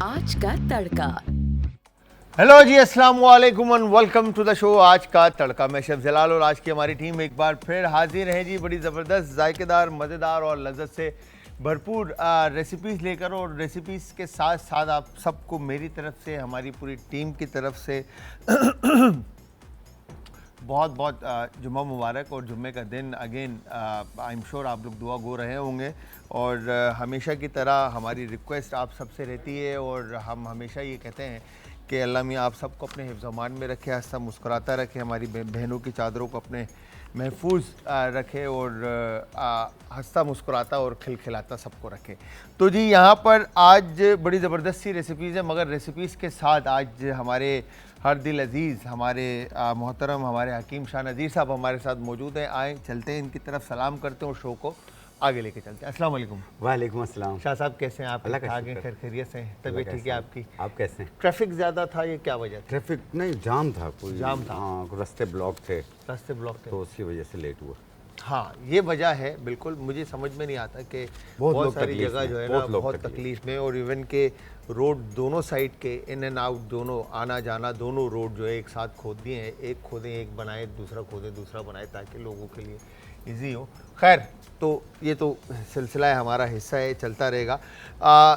आज का तड़का। हेलो जी, अस्सलाम वालेकुम and welcome to the show आज का तड़का। मैं शेफ जलाल और आज की हमारी टीम एक बार फिर हाजिर है जी, बड़ी ज़बरदस्त, जायकेदार, मज़ेदार और लज्जत से भरपूर रेसिपीज़ लेकर। और रेसिपीज़ के साथ साथ आप सबको मेरी तरफ से, हमारी पूरी टीम की तरफ से बहुत बहुत जुम्मा मुबारक। और जुम्मे का दिन अगेन आई एम श्योर आप लोग दुआ गो रहे होंगे। और हमेशा की तरह हमारी रिक्वेस्ट आप सबसे रहती है और हम हमेशा ये कहते हैं कि अल्लाह मियाँ आप सबको अपने हिफ्ज़-ओ-मान में रखे, हंसता मुस्कुराता रखे, हमारी बहनों की चादरों को अपने महफूज रखे और हंसता मुस्कुराता और खिलखिलाता सबको रखे। तो जी यहाँ पर आज बड़ी ज़बरदस्त सी रेसिपीज़ है, मगर रेसिपीज़ के साथ आज हमारे हर दिल अज़ीज़, हमारे मोहतरम, हमारे हकीम शाह नज़ीर साहब हमारे साथ मौजूद हैं। आए चलते हैं इनकी तरफ, सलाम करते हैं और शो को आगे लेके चलते हैं। अस्सलाम वालेकुम। वालेकुम अस्सलाम। शाह साहब कैसे हैं आप? अल्लाह का आगे शुक्र। खैर खैरियत से हैं? तबीयत ठीक है आपकी? आप कैसे हैं? ट्रैफिक ज़्यादा था, ये क्या वजह थी? ट्रैफिक नहीं, जाम था, कोई जाम था। हाँ, रास्ते ब्लॉक थे रास्ते ब्लॉक थे तो उसकी वजह से लेट हुआ। हाँ, ये वजह है। बिल्कुल मुझे समझ में नहीं आता कि बहुत बहुत लोग सारी तकलीफ जगह में, जो है ना बहुत लोग बहुत तकलीफ तकलीफ में, और इवन के रोड दोनों साइड के इन एंड आउट, दोनों आना जाना, दोनों रोड जो है एक साथ खोद दिए हैं। एक खोदें एक बनाए, दूसरा खोदें दूसरा बनाए, ताकि लोगों के लिए इजी हो। खैर, तो ये तो सिलसिला है, हमारा हिस्सा है, चलता रहेगा।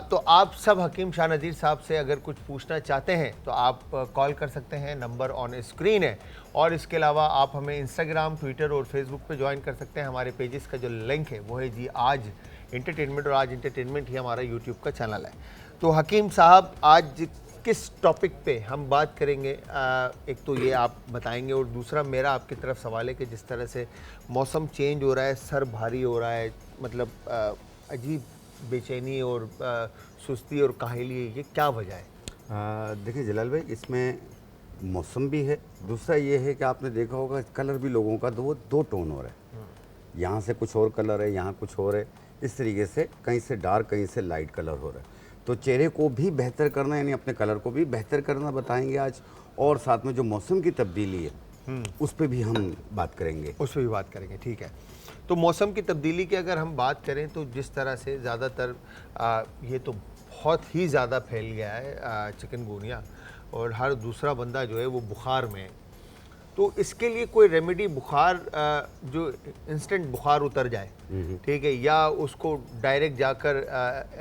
तो आप सब हकीम शाह नज़ीर साहब से अगर कुछ पूछना चाहते हैं तो आप कॉल कर सकते हैं, नंबर ऑन स्क्रीन है। और इसके अलावा आप हमें इंस्टाग्राम, ट्विटर और फेसबुक पे ज्वाइन कर सकते हैं। हमारे पेजेस का जो लिंक है वो है जी आज इंटरटेनमेंट, और आज इंटरटेनमेंट ही हमारा यूट्यूब का चैनल है। तो हकीम साहब, आज किस टॉपिक पे हम बात करेंगे? एक तो ये आप बताएंगे, और दूसरा मेरा आपकी तरफ सवाल है कि जिस तरह से मौसम चेंज हो रहा है, सर भारी हो रहा है, मतलब अजीब बेचैनी और सुस्ती और काहली, ये क्या वजह है? देखिए जलाल भाई, इसमें मौसम भी है, दूसरा ये है कि आपने देखा होगा कलर भी लोगों का दो टोन हो रहा है। यहाँ से कुछ और कलर है, यहाँ कुछ और है, इस तरीके से कहीं से डार्क कहीं से लाइट कलर हो रहा है। तो चेहरे को भी बेहतर करना, यानी अपने कलर को भी बेहतर करना बताएंगे आज, और साथ में जो मौसम की तब्दीली है उस पर भी हम बात करेंगे। उस पर भी बात करेंगे, ठीक है। तो मौसम की तब्दीली की अगर हम बात करें तो जिस तरह से ज़्यादातर ये तो बहुत ही ज़्यादा फैल गया है चिकनगुनिया, और हर दूसरा बंदा जो है वो बुखार में है। तो इसके लिए कोई रेमेडी, बुखार जो इंस्टेंट बुखार उतर जाए, ठीक है, या उसको डायरेक्ट जाकर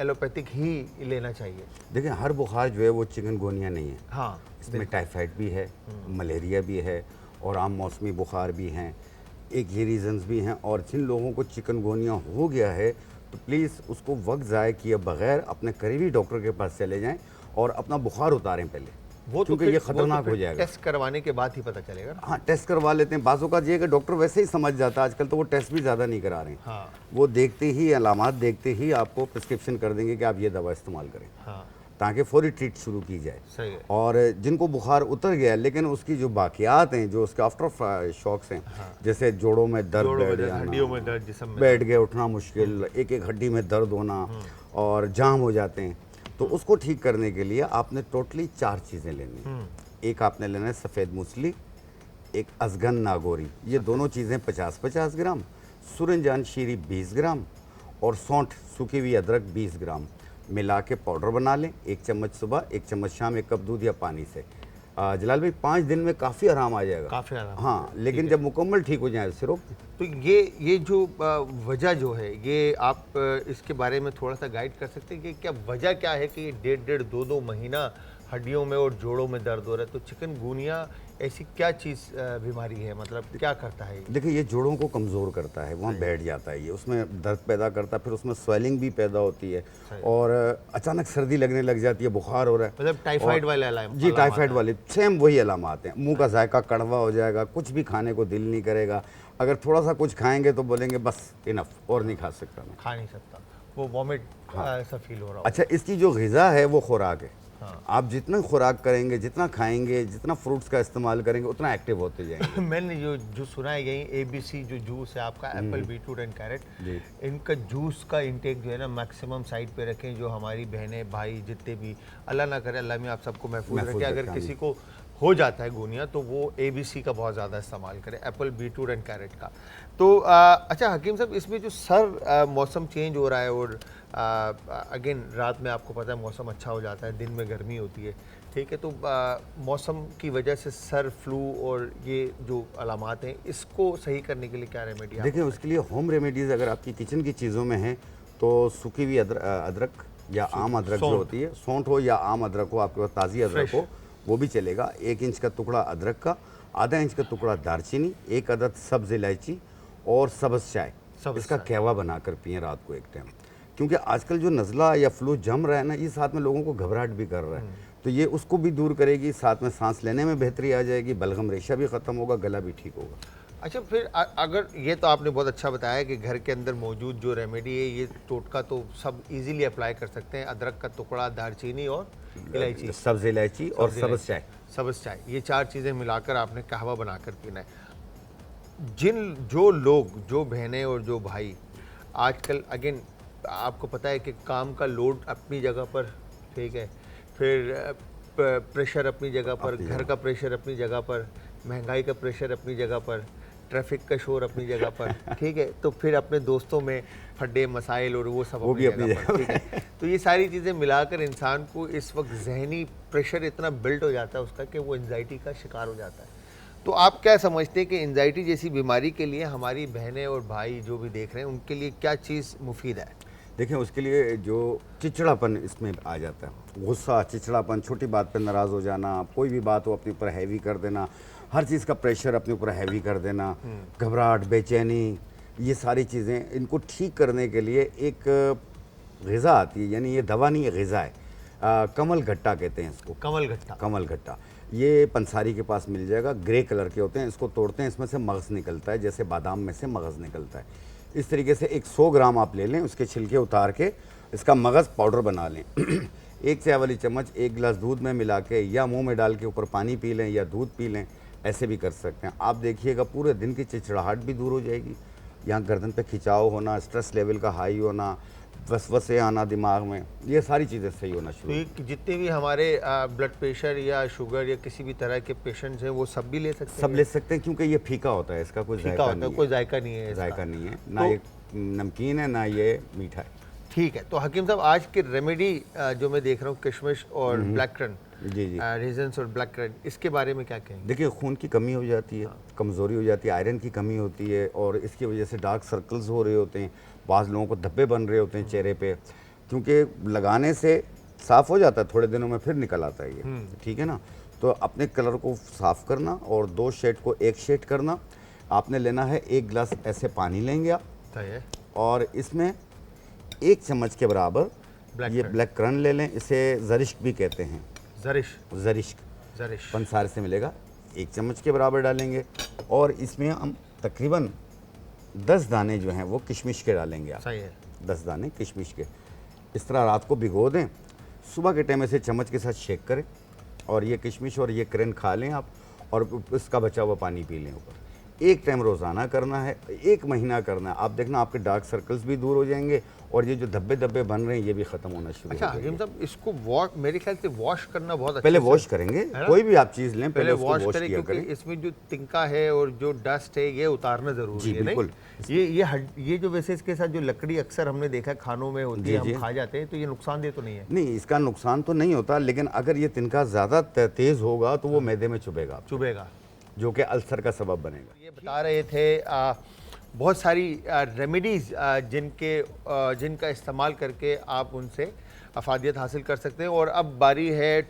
एलोपैथिक ही लेना चाहिए? देखिए, हर बुखार जो है वो चिकनगुनिया नहीं है। हाँ, इसमें टाइफाइड भी है, मलेरिया भी है, और आम मौसमी बुखार भी हैं। एक ये रीज़न्स भी हैं। और जिन लोगों को चिकनगुनिया हो गया है तो प्लीज़ उसको वक्त ज़ाय किए बगैर अपने करीबी डॉक्टर के पास चले जाएं और अपना बुखार उतारें पहले, वो तो क्योंकि ये ख़तरनाक हो जाएगा। टेस्ट करवाने के बाद ही पता चलेगा ना। हाँ, टेस्ट करवा लेते हैं। बाज़ों का ये कि डॉक्टर वैसे ही समझ जाता है, आजकल तो वो टेस्ट भी ज़्यादा नहीं करा रहे हैं। हाँ। वो देखते ही, अलामात देखते ही आपको प्रिस्क्रिप्शन कर देंगे कि आप ये दवा इस्तेमाल करें, हाँ, ताकि फौरी ट्रीट शुरू की जाए। सही है। और जिनको बुखार उतर गया लेकिन उसकी जो बाकियात हैं, जो उसके आफ्टर शॉक्स हैं, जैसे जोड़ों में दर्द, हड्डियों में दर्द, जिस्म में बैठ गए, उठना मुश्किल, एक एक हड्डी में दर्द होना और जाम हो जाते हैं, तो उसको ठीक करने के लिए आपने टोटली 4 चीज़ें लेनी। एक आपने लेना है सफ़ेद मूसली, एक अजगन नागोरी, ये दोनों चीज़ें 50-50 ग्राम, सूरजजान शीरी 20 ग्राम, और सौंठ, सूखी हुई अदरक 20 ग्राम मिला के पाउडर बना लें। 1 चम्मच सुबह, 1 चम्मच शाम, 1 कप दूध या पानी से। जलाल भाई, 5 दिन में काफ़ी आराम आ जाएगा। काफ़ी आराम। हाँ, लेकिन जब मुकम्मल ठीक हो जाए उससे रोक दें। तो ये जो वजह जो है, ये आप इसके बारे में थोड़ा सा गाइड कर सकते हैं कि क्या वजह क्या है कि ये 1.5 2 महीना हड्डियों में और जोड़ों में दर्द हो रहा है? तो चिकनगुनिया ऐसी क्या चीज़ बीमारी है, मतलब क्या करता है ये? देखिए, ये जोड़ों को कमज़ोर करता है, वहाँ बैठ जाता है, ये उसमें दर्द पैदा करता है, फिर उसमें स्वेलिंग भी पैदा होती है, और अचानक सर्दी लगने लग जाती है, बुखार हो रहा है। मतलब टाइफाइड वाले अलाम? जी, टाइफाइड वाले सेम वही अलामात हैं। मुंह का जायका कड़वा हो जाएगा, कुछ भी खाने को दिल नहीं करेगा, अगर थोड़ा सा कुछ खाएंगे तो बोलेंगे बस इनफ, और नहीं खा सकता मैं, खा नहीं सकता, वो वॉमिट ऐसा फील हो रहा हो। अच्छा, इसकी जो ग़िज़ा है वो खुराक है। आप जितना खुराक करेंगे, जितना खाएंगे, जितना फ्रूट्स का इस्तेमाल करेंगे, उतना एक्टिव होते जाएंगे। मैंने जो सुना है, यही ABC जो जूस है आपका, एप्पल, बीटरूट एंड कैरेट, इनका जूस का इंटेक जो है ना मैक्सिमम साइड पे रखें। जो हमारी बहनें भाई जितने भी, अल्लाह ना करे, अल्लाह में आप सबको महफूज रखे, अगर किसी को हो जाता है गोनिया, तो वो ABC का बहुत ज़्यादा इस्तेमाल करें, एप्पल, बीटरूट एंड कैरेट का। तो अच्छा हकीम साहब, इसमें जो मौसम चेंज हो रहा है और अगेन रात में आपको पता है मौसम अच्छा हो जाता है, दिन में गर्मी होती है, ठीक है, तो मौसम की वजह से सर, फ्लू और ये जो अलामात हैं, इसको सही करने के लिए क्या रेमेडी है? देखिए उसके लिए होम रेमेडीज़ अगर आपकी किचन की चीज़ों में हैं तो सूखी हुई अदरक या आम अदरक जो होती है, सौंठ हो या आम अदरक हो, आपके पास ताज़ी अदरक हो वो भी चलेगा। 1 इंच का टुकड़ा अदरक का, आधा इंच का टुकड़ा दालचीनी, 1 अदद सब्ज़ इलायची और सब्ज़ चाय, इसका कहवा बनाकर पिएं रात को एक टाइम। क्योंकि आजकल जो नज़ला या फ्लू जम रहा है ना, ये साथ में लोगों को घबराहट भी कर रहा है, तो ये उसको भी दूर करेगी, साथ में सांस लेने में बेहतरी आ जाएगी, बलगम रेशा भी ख़त्म होगा, गला भी ठीक होगा। अच्छा, फिर अगर ये तो आपने बहुत अच्छा बताया कि घर के अंदर मौजूद जो रेमेडी है, ये टोटका तो सब इजीली अप्लाई कर सकते हैं, अदरक का टुकड़ा, दालचीनी और इलायची, सब्ज़ इलायची और सब्ज़ चाय, सब्ज़ चाय, ये 4 चीज़ें मिलाकर आपने कहवा बनाकर पीना है। जो लोग, जो बहनें और जो भाई आजकल अगेन आपको पता है कि काम का लोड अपनी जगह पर, ठीक है, फिर प्रेशर अपनी जगह पर, घर का प्रेशर अपनी जगह पर, महंगाई का प्रेशर अपनी जगह पर, ट्रैफिक का शोर अपनी जगह पर, ठीक है, तो फिर अपने दोस्तों में फड्डे मसाइल और वो सब भी अपनी जगह पर, ठीक है। तो ये सारी चीज़ें मिलाकर इंसान को इस वक्त जहनी प्रेशर इतना बिल्ट हो जाता है उसका कि वो एंजाइटी का शिकार हो जाता है। तो आप क्या समझते हैं कि एंजाइटी जैसी बीमारी के लिए हमारी बहनें और भाई जो भी देख रहे हैं उनके लिए क्या चीज़ मुफीद है? देखिए उसके लिए जो चिड़चिड़ापन इसमें आ जाता है, गुस्सा, चिड़चिड़ापन, छोटी बात पर नाराज़ हो जाना, कोई भी बात हो अपने ऊपर हैवी कर देना, हर चीज़ का प्रेशर अपने ऊपर हैवी कर देना, घबराहट, बेचैनी, ये सारी चीज़ें, इनको ठीक करने के लिए एक ग़िज़ा आती है, यानी ये दवा नहीं है, ग़िज़ा है, कमल घट्टा कहते हैं इसको। कमल घट्टा, कमल घट्टा, ये पंसारी के पास मिल जाएगा, ग्रे कलर के होते हैं, इसको तोड़ते हैं, इसमें से मगज़ निकलता है, जैसे बादाम में से मगज़ निकलता है। इस तरीके से एक 100 ग्राम आप ले लें, उसके छिलके उतार के इसका मगज़ पाउडर बना लें। 1 चाय वाली चम्मच 1 गिलास दूध में मिला के या मुंह में डाल के ऊपर पानी पी लें या दूध पी लें, ऐसे भी कर सकते हैं। आप देखिएगा पूरे दिन की चिड़चिड़ाहट भी दूर हो जाएगी, यहाँ गर्दन पे खिंचाव होना, स्ट्रेस लेवल का हाई होना, वसवसे आना दिमाग में, ये सारी चीज़ें सही होना तो शुरू। ये जितने भी हमारे ब्लड प्रेशर या शुगर या किसी भी तरह के पेशेंट्स हैं वो सब भी ले सकते हैं? सब ले सकते हैं, क्योंकि ये फीका होता है, इसका कोई फीका जायका होता है, नहीं कोई है, जायका नहीं है इसका। जायका नहीं है, ना तो- ये नमकीन है ना ये मीठा है। ठीक है, तो हकीम साहब आज की रेमेडी जो मैं देख रहा हूँ, किशमिश और ब्लैक करंट, जी जी, रेजन्स और ब्लैक करंट, इसके बारे में क्या कहेंगे? देखिए खून की कमी हो जाती है, कमज़ोरी हो जाती है, आयरन की कमी होती है, और इसकी वजह से डार्क सर्कल्स हो रहे होते हैं, बाज़ लोगों को धब्बे बन रहे होते हैं चेहरे पे, क्योंकि लगाने से साफ़ हो जाता है, थोड़े दिनों में फिर निकल आता है ये, ठीक है ना। तो अपने कलर को साफ़ करना और 2 शेड को 1 शेड करना। आपने लेना है 1 गिलास ऐसे पानी लेंगे आप, सही है। और इसमें 1 चम्मच के बराबर ब्लैक ये करंट। ब्लैक करंट ले लें, इसे जरिश्क भी कहते हैं, जरिश, जरिश्क जरिश, पंसार से मिलेगा, 1 चम्मच के बराबर डालेंगे, और इसमें हम तकरीबन 10 दाने जो हैं वो किशमिश के डालेंगे आप, सही है। 10 दाने किशमिश के। इस तरह रात को भिगो दें, सुबह के टाइम इसे चम्मच के साथ शेक करें, और ये किशमिश और ये करन खा लें आप, और इसका बचा हुआ पानी पी लें ऊपर। 1 टाइम रोज़ाना करना है, 1 महीना करना है, आप देखना आपके डार्क सर्कल्स भी दूर हो जाएंगे, और ये जो धब्बे धब्बे बन रहे हैं ये भी ख़त्म होना शुरू अच्छा हो हकीम जाएंगे। साहब, इसको वॉश, मेरे ख्याल से वॉश करना बहुत अच्छा पहले से- वॉश करेंगे, ना? कोई भी आप चीज़ लें पहले पहले उसको वॉश वॉश करें, किया क्योंकि करें। इसमें जो तिनका है और जो डस्ट है ये उतारना जरूरी जी, है, नहीं? बिल्कुल। ये जो वैसे इसके साथ जो लकड़ी अक्सर हमने देखा है खानों में होती जी, है, हम जी। खा जाते हैं, तो ये नुकसानदेह तो नहीं है? नहीं, इसका नुकसान तो नहीं होता, लेकिन अगर ये तिनका ज़्यादा तेज़ होगा तो वो मैदे में चुभेगा, चुभेगा। जो कि अल्सर का सबब बनेगा। ये बता रहे थे बहुत सारी रेमेडीज़ जिनका इस्तेमाल करके आप उनसे अफादियत हासिल कर सकते हैं। और अब बारी है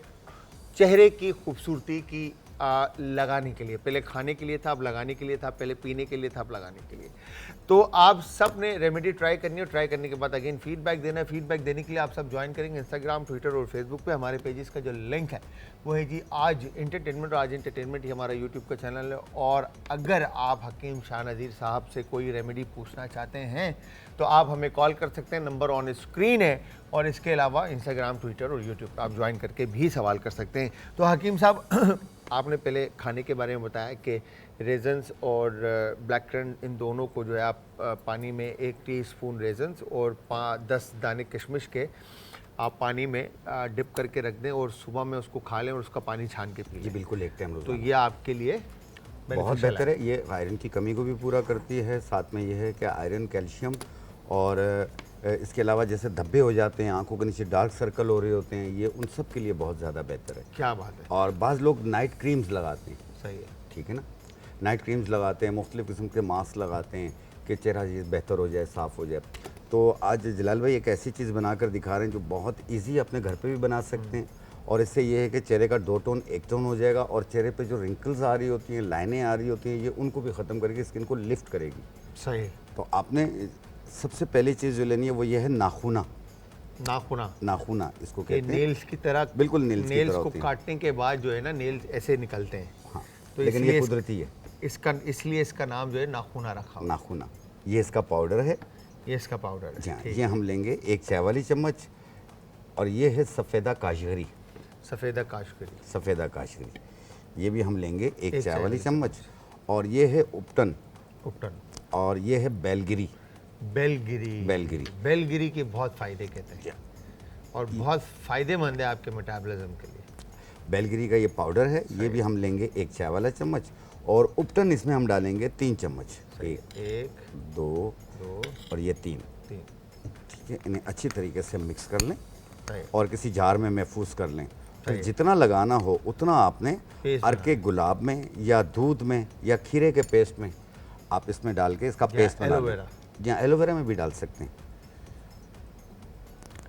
चेहरे की खूबसूरती की लगाने के लिए। पहले खाने के लिए था, अब लगाने के लिए था, पहले पीने के लिए था, अब लगाने के लिए। तो आप सब ने रेमेडी ट्राई करनी है, ट्राई करने के बाद अगेन फीडबैक देना है। फीडबैक देने के लिए आप सब ज्वाइन करेंगे इंस्टाग्राम, ट्विटर और फेसबुक पे। हमारे पेजेस का जो लिंक है वो है जी आज एंटरटेनमेंट, और आज एंटरटेनमेंट ही हमारा यूट्यूब का चैनल है। और अगर आप हकीम शाह नज़ीर साहब से कोई रेमेडी पूछना चाहते हैं तो आप हमें कॉल कर सकते हैं, नंबर ऑन स्क्रीन है। और इसके अलावा इंस्टाग्राम, ट्विटर और यूट्यूब पर आप ज्वाइन करके भी सवाल कर सकते हैं। तो हकीम साहब आपने पहले खाने के बारे में बताया कि रेजन्स और ब्लैक करंट, इन दोनों को जो है आप पानी में 1 टीस्पून रेजन्स और 10 दाने किशमिश के आप पानी में डिप करके रख दें और सुबह में उसको खा लें और उसका पानी छान के पी जी लें। बिल्कुल, एक टाइम तो रोजाना। ये आपके लिए बहुत beneficial बेहतर है। ये आयरन की कमी को भी पूरा करती है। साथ में ये है कि आयरन, कैल्शियम और इसके अलावा जैसे धब्बे हो जाते हैं, आंखों के नीचे डार्क सर्कल हो रहे होते हैं, ये उन सब के लिए बहुत ज़्यादा बेहतर है। क्या बात है, और बाज़ लोग नाइट क्रीम्स लगाते हैं, सही है। ठीक है ना, नाइट क्रीम्स लगाते हैं, मुख्तलिफ़ किस्म के मास्क लगाते हैं कि चेहरा ये बेहतर हो जाए, साफ़ हो जाए। तो आज जलाल भाई एक ऐसी चीज़ बनाकर दिखा रहे हैं जो बहुत ईजी अपने घर पे भी बना सकते हैं। और इससे ये है कि चेहरे का 2 टोन 1 टोन हो जाएगा और चेहरे पे जो रिंकल्स आ रही होती हैं, लाइनें आ रही होती हैं, ये उनको भी ख़त्म करके स्किन को लिफ्ट करेगी। सही है। तो आपने सबसे पहली चीज़ जो लेनी है वो ये है नाखूना। नाखूना, नाखूना इसको ये कहते हैं। नेल्स की तरह, बिल्कुल नेल्स की तरह को होती हैं। काटने के बाद जो है ना नेल्स ऐसे निकलते हैं। हाँ, तो लेकिन इसलिए ये कुदरती है इसलिए इसका नाम जो है नाखूना रखा हुआ नाखूना। ये इसका पाउडर है। है। ये इसका पाउडर जी है। हाँ, ठीक ये है। हम लेंगे 1 चाय वाली चम्मच। और ये है सफ़ेदा काशगरी। सफ़ेदा काशगरी, सफ़ेदा काशगरी ये भी हम लेंगे 1 एक चाय वाली चम्मच। और ये है उपटन। उपटन, और ये है बेलगिरी। बेलगिरी। बेलगिरी। बेलगिरी के बहुत फ़ायदे कहते हैं और बहुत फ़ायदेमंद है आपके मेटाबॉलिज्म के लिए। बेलगिरी का ये पाउडर है, ये भी हम लेंगे 1 चाय वाला चम्मच। और उपटन इसमें हम डालेंगे 3 चम्मच। 1 2 2 और ये 3। 3, ठीक है, इन्हें अच्छी तरीके से मिक्स कर लें सही। और किसी जार में महफूज कर लें। फिर सही। जितना लगाना हो उतना आपने पेस्ट अर्के गुलाब में या दूध में या खीरे के पेस्ट में आप इसमें डाल के इसका या पेस्ट बना लें। एलोवेरा। या एलोवेरा में भी डाल सकते हैं।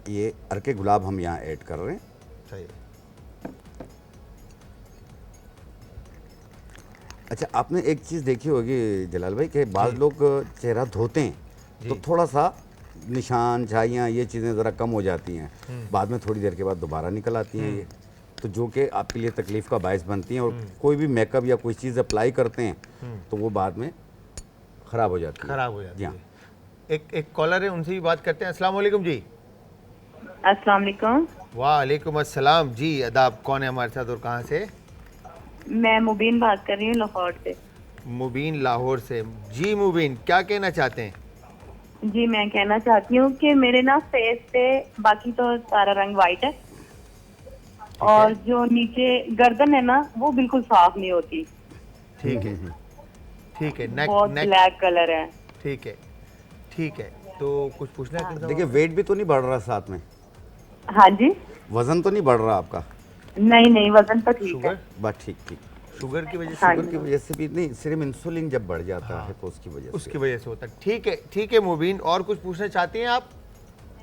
ये अर्के गुलाब हम यहाँ ऐड कर रहे हैं। सही। अच्छा, आपने एक चीज़ देखी होगी जलाल भाई कि बाज़ लोग चेहरा धोते हैं तो थोड़ा सा निशान, झाइयाँ, ये चीज़ें ज़रा कम हो जाती हैं, बाद में थोड़ी देर के बाद दोबारा निकल आती हैं ये, तो जो कि आपके लिए तकलीफ़ का बायस बनती हैं। और कोई भी मेकअप या कोई चीज़ अप्लाई करते हैं तो वो बाद में ख़राब हो जाती है। खराब हो जाती जी हाँ। है। एक कॉलर है, उनसे भी बात करते हैं। अस्सलाम वालेकुम जी। अस्सलाम वालेकुम। वालेकुम अस्सलाम जी। अदाब, कौन है हमारे साथ और कहाँ से? मैं मुबीन बात कर रही हूँ लाहौर से। मुबीन लाहौर से। जी मुबीन, क्या कहना चाहते हैं? जी, मैं कहना चाहती हूँ कि मेरे ना फेस पे बाकी तो सारा रंग वाइट है और जो नीचे गर्दन है ना वो बिल्कुल साफ नहीं होती, ठीक है, ठीक है। नेक, बहुत ब्लैक कलर है। ठीक है, ठीक है। तो कुछ पूछना है तुमसे? देखिए, वेट भी तो नहीं बढ़ रहा साथ में, हाँ जी। वज़न तो नहीं बढ़ रहा आपका? नहीं, वजन तो ठीक है। शुगर, बस ठीक। शुगर की वजह से? हाँ शुगर की वजह से भी नहीं, सिर्फ इंसुलिन जब बढ़ जाता है तो उसकी वजह से। उसकी वजह से होता है। ठीक है, ठीक है मुबीन। और कुछ पूछना चाहती हैं आप?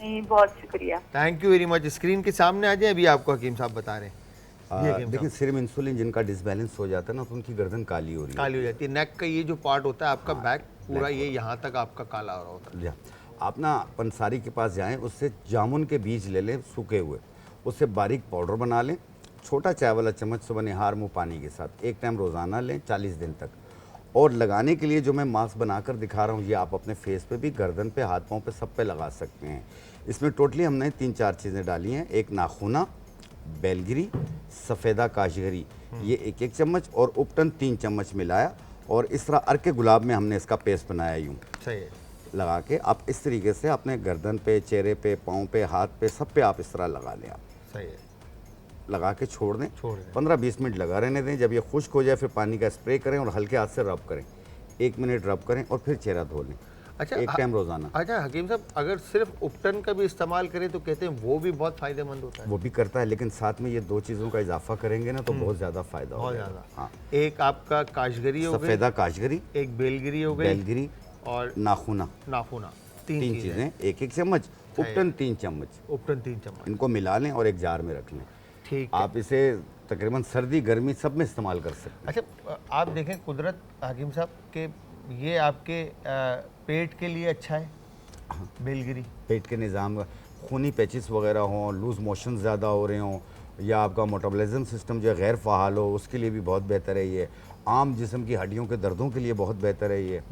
नहीं, बहुत शुक्रिया। Thank you very much. Screen के सामने आ जाए, अभी आपको हकीम साहब बता रहे हैं। ये हकीम देखिए, साहब, सिर्फ इंसुलिन जिनका डिसबैलेंस हो जाता है ना तो उनकी गर्दन काली हो रही है। काली हो जाती है। नेक का ये जो पार्ट होता है आपका, बैक पूरा, ये यहाँ तक आपका काला हो रहा होता है। जी हाँ। आप ना पंसारी के पास जाएं, उससे जामुन के बीज ले लें सूखे हुए, उससे बारीक पाउडर बना लें, छोटा चाय वाला चम्मच सुबह निहार मुँह पानी के साथ 1 टाइम रोज़ाना लें 40 दिन तक। और लगाने के लिए जो मैं मास्क बनाकर दिखा रहा हूँ, ये आप अपने फेस पे भी, गर्दन पे, हाथ पाँव पे, सब पे लगा सकते हैं। इसमें टोटली हमने 3-4 चीज़ें डाली हैं। एक नाखूना, बेलगिरी, सफ़ेदा काशगरी, ये 1-1 चम्मच और उपटन 3 चम्मच मिलाया और इस तरह अर्के गुलाब में हमने इसका पेस्ट बनाया यूँ सही है। लगा के। आप इस तरीके से अपने गर्दन पे, चेहरे पे, पाँव पे, हाथ पे, सब पे आप इस तरह लगा लें। आप सही है। लगा के छोड़ दें, छोड़ दें। 15-20 मिनट लगा रहने दें। जब ये खुश्क हो जाए फिर पानी का स्प्रे करें और हल्के हाथ से रब करें। 1 मिनट रब करें और फिर चेहरा धो लें। अच्छा, 1 टाइम रोज़ाना। अच्छा हकीम साहब, अगर सिर्फ उपटन का भी इस्तेमाल करें तो कहते हैं वो भी बहुत फायदेमंद होता है। वो भी करता है, लेकिन साथ में ये 2 चीज़ों का इजाफा करेंगे ना तो बहुत ज़्यादा फ़ायदा बहुत होगा। ज़्यादा। हाँ, एक आपका काशगरी हो गई, सफ़ेदा काशगरी, एक बेलगिरी हो गई, बेलगिरी, और नाखूना, नाखूना। 3 तीन चीज़ें, 1-1 चम्मच, उपटन 3 चम्मच। उपटन 3 चम्मच। इनको मिला लें और एक जार में रख लें। ठीक है। आप इसे तकरीबन सर्दी गर्मी सब में इस्तेमाल कर सकते हैं। अच्छा, आप देखें कुदरत हकीम साहब के, ये आपके पेट के लिए अच्छा है बेलगिरी। पेट के निज़ाम, खूनी पैचिस वगैरह हों, लूज़ मोशन ज़्यादा हो रहे हों, या आपका मेटाबॉलिज्म सिस्टम जो है गैर फ़ाल हो, उसके लिए भी बहुत बेहतर है ये। आम जिस्म की हड्डियों के दर्दों के लिए बहुत बेहतर है ये।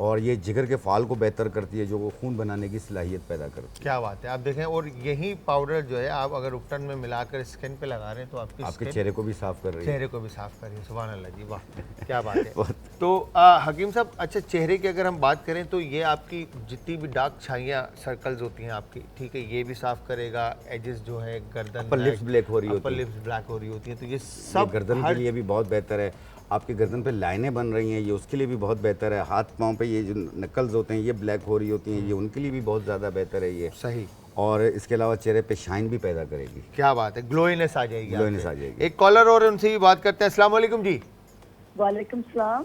और ये जिगर के फाल को बेहतर करती है, जो वो खून बनाने की सलाहियत पैदा करती है। क्या बात है, आप देखें। और यही पाउडर जो है आप अगर उपटन में मिलाकर स्किन पे लगा रहे हैं तो आपके आपके चेहरे को भी साफ कर रही है। चेहरे को भी साफ करिए। सुभान अल्लाह जी, वाह क्या बात है। तो हकीम साहब, अच्छा चेहरे की अगर हम बात करें तो ये आपकी जितनी भी डार्क छाइयाँ सर्कल्स होती हैं आपकी, ठीक है, ये भी साफ करेगा। एजेस जो है गर्दन, अपर लिप्स ब्लैक हो रही होती अपर है, लिप्स ब्लैक हो रही होती है, तो ये ये सब गर्दन के लिए भी बहुत बेहतर है। आपकी गर्दन पे लाइनें बन रही हैं, ये उसके लिए भी बहुत बेहतर है। हाथ पाँव पे ये जो नकल्स होते हैं ये ब्लैक हो रही होती हैं, ये उनके लिए भी बहुत ज़्यादा बेहतर है ये। सही। और इसके अलावा चेहरे पे शाइन भी पैदा करेगी। क्या बात है, ग्लोइनेस आ जाएगी। ग्लोइनेस आ जाएगी। एक कॉलर और उनसे भी बात करते हैं। अस्सलाम वालेकुम जी। वालेकुम सलाम।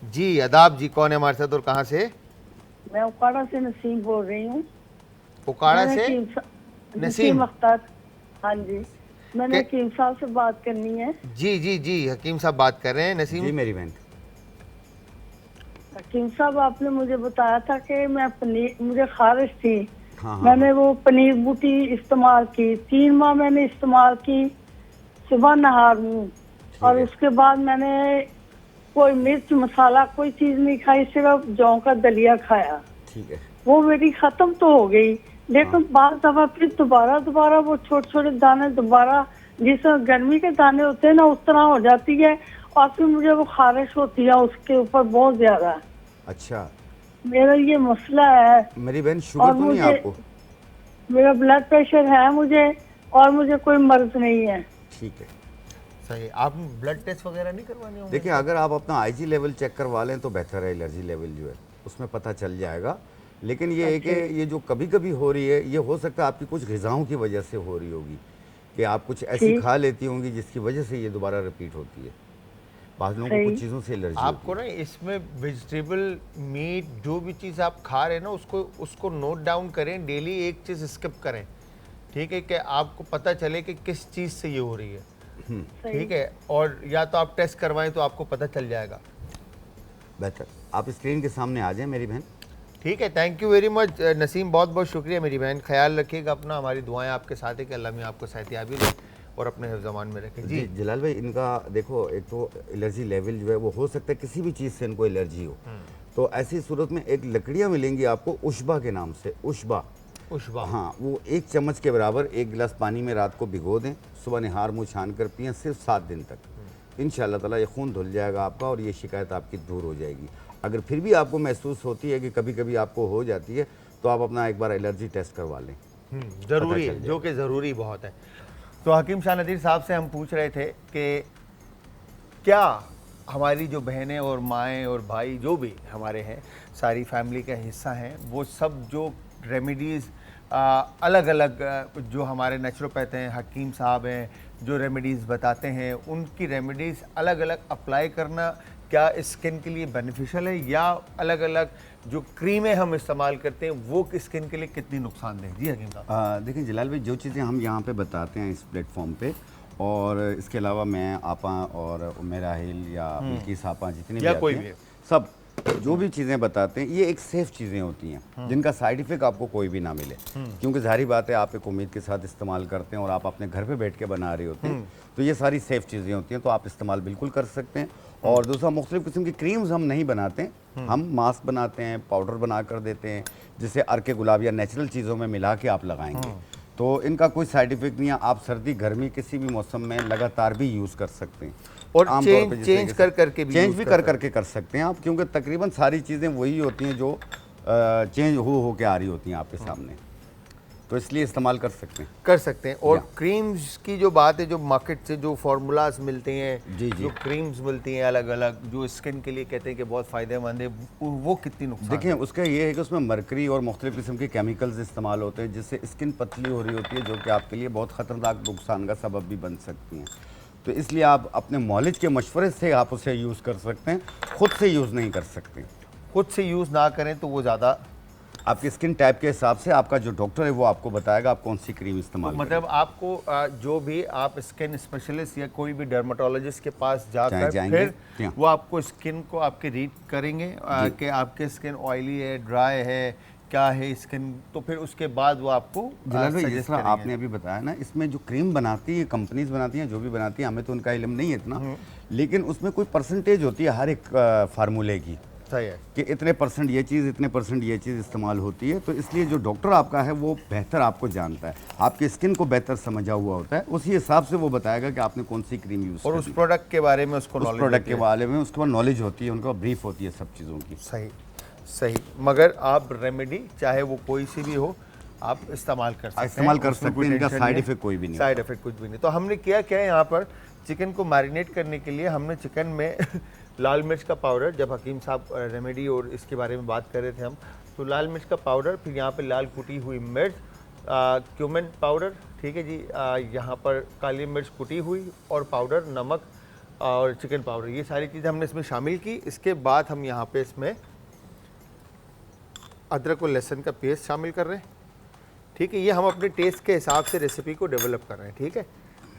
जी आदाब जी, कौन है हमारे साथ और कहाँ से? मैं उकाड़ा से नसीम बोल रही हूँ। उकाड़ा मैंने से नसीम नसीम अख्तर। हाँ जी, मैंने हकीम साहब से बात करनी है। जी जी जी, हकीम साहब बात कर रहे हैं। नसीम जी मेरी बहन। हकीम साहब, आपने मुझे बताया था कि मैं पनीर, मुझे खारिश थी। हाँ मैंने वो पनीर बूटी इस्तेमाल की, 3 माह मैंने इस्तेमाल की, सुबह नहार मुँह। और है। उसके बाद मैंने कोई मिर्च मसाला कोई चीज नहीं खाई, सिर्फ जौ का दलिया खाया। ठीक है। वो मेरी खत्म तो हो गई, लेकिन बाद दफा फिर दोबारा वो छोटे छोटे दाने दोबारा, जिस तरह गर्मी के दाने होते हैं ना उस तरह हो जाती है। और फिर मुझे वो खारिश होती है उसके ऊपर बहुत ज्यादा। अच्छा मेरा ये मसला है। मेरी बहन, शुगर और तो नहीं मुझे आपको? मेरा ब्लड प्रेशर है मुझे, और मुझे कोई मर्ज नहीं है। ठीक है। सही। आप ब्लड टेस्ट वगैरह नहीं करवाने होंगे? देखिए, अगर आप अपना आईजी लेवल चेक करवा लें तो बेहतर है। एलर्जी लेवल जो है उसमें पता चल जाएगा। लेकिन ये है कि ये जो कभी कभी हो रही है, ये हो सकता है आपकी कुछ ग़िज़ाओं की वजह से हो रही होगी, कि आप कुछ ऐसी ठीक। खा लेती होंगी जिसकी वजह से ये दोबारा रिपीट होती है। बाद लोगों को सही। कुछ चीज़ों से एलर्जी आपको ना इसमें वेजिटेबल मीट जो भी चीज़ आप खा रहे हैं ना उसको नोट डाउन करें। डेली एक चीज़ स्किप करें, ठीक है, कि आपको पता चले कि किस चीज़ से ये हो रही है। सही। ठीक है, और या तो आप टेस्ट करवाएं तो आपको पता चल जाएगा। बेहतर। आप स्क्रीन के सामने आ जाएं मेरी बहन। ठीक है, thank you very much Naseem, बहुत बहुत शुक्रिया मेरी बहन। ख्याल रखिएगा अपना, हमारी दुआएं आपके साथ है कि अल्लाह में आपको सेहतियाबी दे और अपने हिफ्ज़-ए-मान में रखे। जी जलाल भाई, इनका देखो, एक तो एलर्जी लेवल जो है वो हो सकता है किसी भी चीज़ से इनको एलर्जी हो। तो ऐसी सूरत में एक लकड़ियाँ मिलेंगी आपको उशबा के नाम से। उशबा, उशबा, हाँ, वो 1 चम्मच के बराबर 1 गिलास पानी में रात को भिगो दें, सुबह निहार मुँह छान कर पिएं, सिर्फ 7 दिन तक। इंशाअल्लाह ताला ये खून धुल जाएगा आपका और ये शिकायत आपकी दूर हो जाएगी। अगर फिर भी आपको महसूस होती है कि कभी कभी आपको हो जाती है, तो आप अपना एक बार एलर्जी टेस्ट करवा लें। ज़रूरी है, जो कि ज़रूरी बहुत है। तो हकीम शाह नदीर साहब से हम पूछ रहे थे कि क्या हमारी जो बहनें और माएँ और भाई जो भी हमारे हैं, सारी फैमिली का हिस्सा हैं, वो सब जो रेमेडीज़ अलग अलग जो हमारे नेचुरोपैथ हैं, हकीम साहब हैं, जो रेमेडीज़ बताते हैं, उनकी रेमेडीज़ अलग अलग अप्लाई करना क्या स्किन के लिए बेनिफिशियल है, या अलग अलग जो क्रीमें हम इस्तेमाल करते हैं वो स्किन के लिए कितनी नुकसानदेह? जी हकीम साहब। देखिए जलाल भाई, जो चीज़ें हम यहाँ पे बताते हैं इस प्लेटफॉर्म पे, और इसके अलावा मैं आपा और मेरा हिल या बिल्किस आपा जितनी या भी कोई आती हैं, भी। सब जो भी चीज़ें बताते हैं ये एक सेफ चीज़ें होती हैं, जिनका साइड इफेक्ट आपको कोई भी ना मिले। क्योंकि जाहिर बात है आप एक उम्मीद के साथ इस्तेमाल करते हैं और आप अपने घर पे बैठ के बना रहे होते हैं, तो ये सारी सेफ चीज़ें होती हैं, तो आप इस्तेमाल बिल्कुल कर सकते हैं। और दूसरा, मुख्तलिफ किस्म की क्रीम्स हम नहीं बनाते हैं, हम मास्क बनाते हैं, पाउडर बना कर देते हैं, जिसे अर्के गुलाब या नेचुरल चीज़ों में मिला के आप लगाएंगे, तो इनका कोई साइड इफेक्ट नहीं है। आप सर्दी गर्मी किसी भी मौसम में लगातार भी यूज़ कर सकते हैं, और आमतौर पे चेंज कर करके भी चेंज use भी कर करके कर सकते हैं आप, क्योंकि तकरीबन सारी चीज़ें वही होती हैं जो चेंज हो के आ रही होती हैं आपके सामने, तो इसलिए इस्तेमाल कर सकते हैं। कर सकते हैं। और क्रीम्स की जो बात है, जो मार्केट से जो फार्मूलाज मिलते हैं, जी, जी। जो क्रीम्स मिलती हैं अलग अलग, जो स्किन के लिए कहते हैं कि बहुत फ़ायदेमंद है, वो कितनी नुकसान देखिए, उसका ये है कि उसमें मरकरी और मुख्तलिफ किस्म के केमिकल्स इस्तेमाल होते हैं, जिससे स्किन पतली हो रही होती है, जो कि आपके लिए बहुत ख़तरनाक नुकसान का सबब भी बन सकती हैं। तो इसलिए आप अपने मौलिज के मशवरे से आप उसे यूज़ कर सकते हैं, ख़ुद से यूज़ नहीं कर सकते। खुद से यूज़ ना करें तो वो ज़्यादा, आपकी स्किन टाइप के हिसाब से आपका जो डॉक्टर है वो आपको बताएगा आप कौन सी क्रीम इस्तेमाल करें। मतलब आपको जो भी आप स्किन स्पेशलिस्ट या कोई भी डर्माटोलॉजिस्ट के पास जाकर जाएंगे, फिर हाँ। वो आपको स्किन को आपके रीड करेंगे कि आपकी स्किन ऑयली है, ड्राई है, क्या है स्किन, तो फिर उसके बाद वो आपको जलाल भाई, जिस suggest तरह करेंगे। आपने अभी बताया ना, इसमें जो क्रीम बनाती है कंपनीज बनाती हैं, जो भी बनाती हैं, हमें तो उनका इल्म नहीं है इतना, लेकिन उसमें कोई परसेंटेज होती है हर एक फार्मूले की सही है। कि इतने परसेंट ये चीज़, इतने परसेंट ये चीज़ इस्तेमाल होती है। तो इसलिए जो डॉक्टर आपका है वो बेहतर आपको जानता है, आपकी स्किन को बेहतर समझा हुआ होता है, उसी हिसाब से वो बताएगा कि आपने कौन सी क्रीम यूज़ और उस प्रोडक्ट के बारे में उसको उस knowledge प्रोडक्ट होती के है। बारे में उसके बाद नॉलेज होती है, उनका ब्रीफ होती है सब चीज़ों की। सही सही, मगर आप रेमेडी चाहे वो कोई सी भी हो आप इस्तेमाल कर सकते हैं, इस्तेमाल कर उसमें सकते कोई हैं, इनका टेंशन साइड नहीं है। इफेक्ट कोई भी नहीं साइड इफेक्ट कुछ भी नहीं। तो हमने किया क्या है यहाँ पर, चिकन को मैरिनेट करने के लिए हमने चिकन में लाल मिर्च का पाउडर, जब हकीम साहब रेमेडी और इसके बारे में बात कर रहे थे हम, तो लाल मिर्च का पाउडर, फिर यहाँ पे लाल कुटी हुई मिर्च, क्यूमिन पाउडर, ठीक है जी, यहाँ पर काली मिर्च कुटी हुई और पाउडर, नमक और चिकन पाउडर, ये सारी चीज़ें हमने इसमें शामिल की। इसके बाद हम यहाँ पे इसमें अदरक और लहसुन का पेस्ट शामिल कर रहे हैं, ठीक है। ये हम अपने टेस्ट के हिसाब से रेसिपी को डेवलप कर रहे हैं, ठीक है।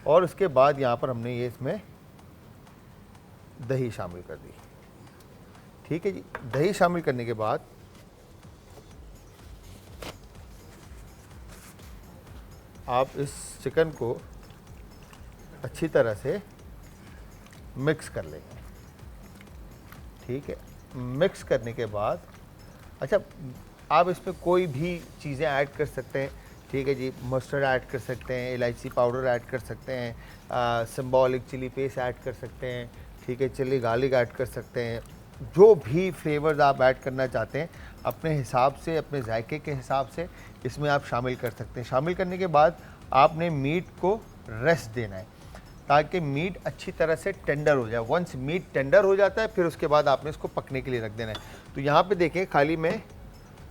और उसके बाद यहाँ पर हमने ये इसमें दही शामिल कर दी, ठीक है जी। दही शामिल करने के बाद आप इस चिकन को अच्छी तरह से मिक्स कर लेंगे, ठीक है। मिक्स करने के बाद अच्छा, आप इसमें कोई भी चीज़ें ऐड कर सकते हैं, ठीक है जी। मस्टर्ड ऐड कर सकते हैं, इलायची पाउडर ऐड कर सकते हैं, सिंबॉलिक चिली पेस्ट ऐड कर सकते हैं, ठीक है, चिली गार्लिक ऐड कर सकते हैं। जो भी फ्लेवर्स आप ऐड करना चाहते हैं अपने हिसाब से, अपने जायके के हिसाब से इसमें आप शामिल कर सकते हैं। शामिल करने के बाद आपने मीट को रेस्ट देना है ताकि मीट अच्छी तरह से टेंडर हो जाए। वंस मीट टेंडर हो जाता है फिर उसके बाद आपने इसको पकने के लिए रख देना है। तो यहाँ पे देखें, खाली मैं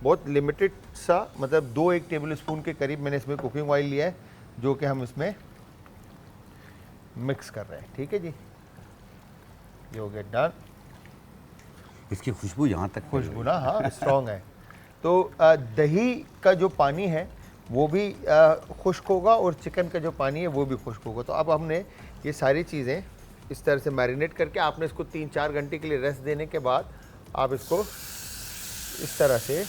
बहुत लिमिटेड सा, मतलब 2-1 टेबल स्पून के करीब मैंने इसमें कुकिंग ऑयल लिया है, जो कि हम इसमें मिक्स कर रहे हैं, ठीक है जी। ये हो गया डन। इसकी खुशबू यहाँ तक खुशबू ना, हाँ, स्ट्रॉन्ग है। तो दही का जो पानी है वो भी खुश्क होगा और चिकन का जो पानी है वो भी खुश्क होगा। तो अब हमने ये सारी चीज़ें इस तरह से मैरिनेट करके आपने इसको 3-4 घंटे के लिए रेस्ट देने के बाद आप इसको इस तरह से,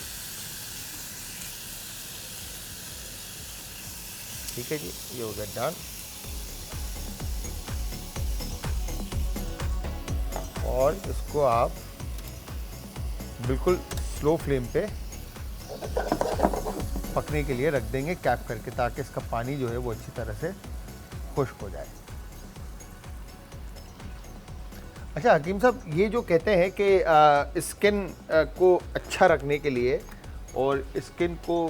ठीक है जी, ये हो गया डन। और इसको आप बिल्कुल स्लो फ्लेम पे पकने के लिए रख देंगे कैप करके, ताकि इसका पानी जो है वो अच्छी तरह से खुश्क हो जाए। अच्छा हकीम साहब, ये जो कहते हैं कि स्किन को अच्छा रखने के लिए और स्किन को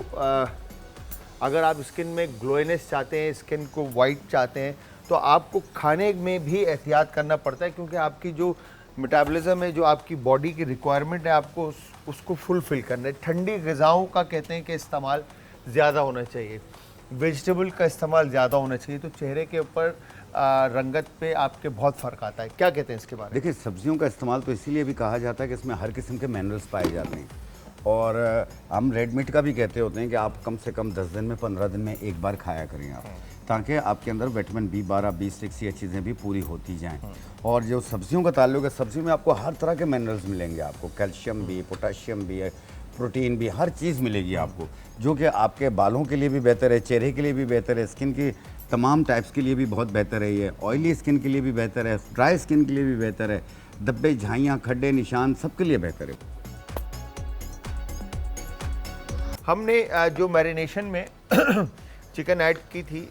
अगर आप स्किन में ग्लोइनेस चाहते हैं, स्किन को वाइट चाहते हैं, तो आपको खाने में भी एहतियात करना पड़ता है, क्योंकि आपकी जो मेटाबॉलिज्म है, जो आपकी बॉडी की रिक्वायरमेंट है, आपको उसको फुलफ़िल करना है। ठंडी ग़िज़ाओं का कहते हैं कि इस्तेमाल ज़्यादा होना चाहिए, वेजिटेबल का इस्तेमाल ज़्यादा होना चाहिए, तो चेहरे के ऊपर रंगत पे आपके बहुत फ़र्क आता है। क्या कहते हैं इसके बारे में? देखिए, सब्जियों का इस्तेमाल तो इसीलिए भी कहा जाता है कि इसमें हर किस्म के मिनरल्स पाए जाते हैं। और हम रेड मीट का भी कहते होते हैं कि आप कम से कम 10 दिन में, 15 दिन में एक बार खाया करें आप, ताकि आपके अंदर विटामिन B12, B6 ये चीज़ें भी पूरी होती जाएं। और जो सब्जियों का ताल्लुक है, सब्जी में आपको हर तरह के मिनरल्स मिलेंगे, आपको कैल्शियम भी, पोटाशियम भी है, प्रोटीन भी, हर चीज़ मिलेगी आपको, जो कि आपके बालों के लिए भी बेहतर है, चेहरे के लिए भी बेहतर है, स्किन की तमाम टाइप्स के लिए भी बहुत बेहतर है। ये ऑयली स्किन के लिए भी बेहतर है, ड्राई स्किन के लिए भी बेहतर है, धब्बे, झाइयाँ, खड्डे, निशान सबके लिए बेहतर है। हमने जो मैरिनेशन में चिकन ऐड की थी,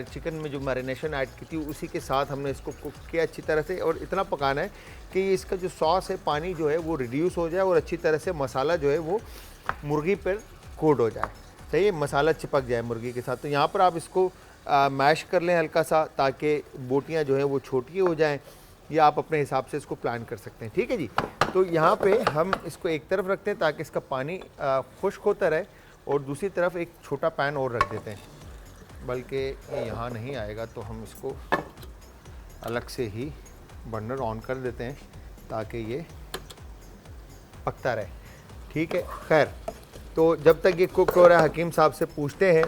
चिकन में जो मैरिनेशन ऐड की थी उसी के साथ हमने इसको कुक किया अच्छी तरह से, और इतना पकाना है कि ये इसका जो सॉस है, पानी जो है वो रिड्यूस हो जाए और अच्छी तरह से मसाला जो है वो मुर्गी पर कोट हो जाए, सही है, मसाला चिपक जाए मुर्गी के साथ। तो यहाँ पर आप इसको मैश कर लें हल्का सा, ताकि बोटियाँ जो हैं वो छोटी हो जाएँ, या आप अपने हिसाब से इसको प्लान कर सकते हैं, ठीक है जी। तो यहाँ पे हम इसको एक तरफ रखते हैं ताकि इसका पानी खुश्क होता रहे, और दूसरी तरफ एक छोटा पैन और रख देते हैं, बल्कि ये यहाँ नहीं आएगा तो हम इसको अलग से ही बर्नर ऑन कर देते हैं ताकि ये पकता रहे, ठीक है। खैर, तो जब तक ये कुक हो रहा है हकीम साहब से पूछते हैं।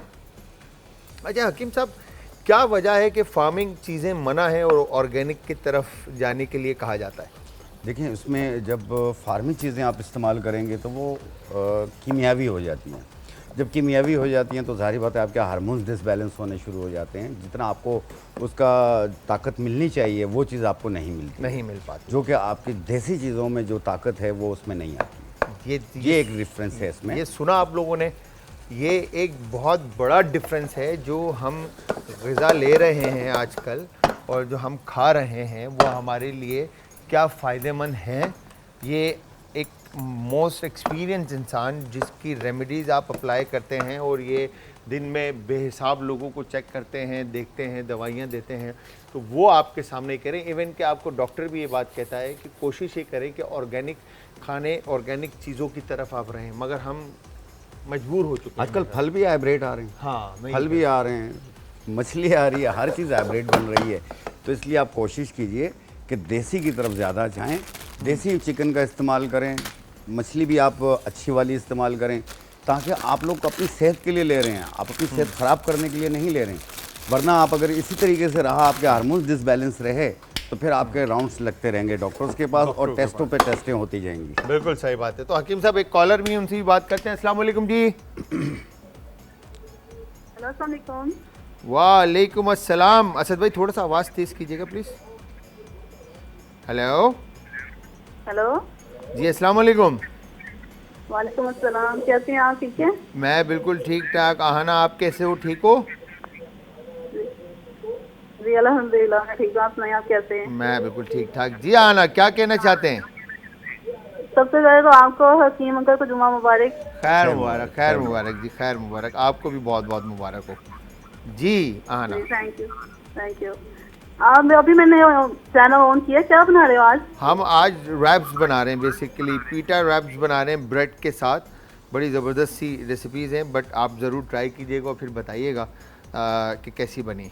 अच्छा हकीम साहब, क्या वजह है कि फार्मिंग चीज़ें मना है और ऑर्गेनिक की तरफ जाने के लिए कहा जाता है? देखिए उसमें जब फार्मी चीज़ें आप इस्तेमाल करेंगे तो वो कीमियावी हो जाती हैं। जब कीमियावी हो जाती हैं तो ज़ाहिर बात है आपके हार्मोन्स डिसबैलेंस होने शुरू हो जाते हैं। जितना आपको उसका ताकत मिलनी चाहिए वो चीज़ आपको नहीं मिलती, नहीं मिल पाती, जो कि आपकी देसी चीज़ों में जो ताकत है वो उसमें नहीं आती। ये एक डिफरेंस है इसमें। ये सुना आप लोगों ने, ये एक बहुत बड़ा डिफरेंस है जो हम ग़िज़ा ले रहे हैं आजकल और जो हम खा रहे हैं वो हमारे लिए क्या फ़ायदेमंद हैं। ये एक मोस्ट एक्सपीरियंस इंसान जिसकी रेमेडीज़ आप अप्लाई करते हैं और ये दिन में बेहिसाब लोगों को चेक करते हैं, देखते हैं, दवाइयाँ देते हैं, तो वो आपके सामने करें। इवन कि आपको डॉक्टर भी ये बात कहता है कि कोशिश ये करें कि ऑर्गेनिक खाने, ऑर्गेनिक चीज़ों की तरफ आप रहें, मगर हम मजबूर हो चुके हैं। आजकल फल भी हाइब्रिड आ रहे हैं। हाँ, फल भी आ रहे हैं, मछली आ रही है, हर चीज़ हाइब्रिड बन रही है। तो इसलिए आप कोशिश कीजिए कि देसी की तरफ ज़्यादा जाएं, देसी चिकन का इस्तेमाल करें, मछली भी आप अच्छी वाली इस्तेमाल करें, ताकि आप लोग अपनी सेहत के लिए ले रहे हैं, आप अपनी सेहत ख़राब करने के लिए नहीं ले रहे हैं। वरना आप अगर इसी तरीके से रहा, आपके हार्मोन्स डिसबैलेंस रहे, तो फिर आपके राउंड्स लगते रहेंगे डॉक्टर्स के पास और टेस्टों पे टेस्टें होती जाएंगी। बिल्कुल सही बात है। तो हकीम साहब एक कॉलर भी, उनसे भी बात करते हैं। अस्सलाम वालेकुम जी। हेलो, अस्सलाम वालेकुम। वालेकुम अस्सलाम। असद भाई थोड़ा सा आवाज़ तेज़ कीजिएगा प्लीज़। हेलो हेलो, जी, अस्सलाम वालेकुम। वालेकुम अस्सलाम। कैसे हैं आप? ठीक है? मैं बिल्कुल ठीक ठाक। आहना आप कैसे हो, ठीक हो? जी अल्हम्दुलिल्लाह मैं ठीक हूँ। आप सुनाइए, आप कैसे हैं? मैं बिल्कुल ठीक ठाक। जी आहना, क्या कहना चाहते हैं? सबसे पहले तो आपको हकीम अंकल को जुमा मुबारक। खैर मुबारक, खैर मुबारक जी, खैर मुबारक। आपको भी बहुत बहुत मुबारक हो जी आहना। जी थैंक यू, थैंक यू। आप अभी मैंने चैनल ऑन किया, क्या बना रहे हो आज? हम आज रैप्स बना रहे हैं, बेसिकली पीटा रैप्स बना रहे हैं ब्रेड के साथ। बड़ी ज़बरदस्त सी रेसिपीज़ हैं, बट आप ज़रूर ट्राई कीजिएगा और फिर बताइएगा कि कैसी बनी।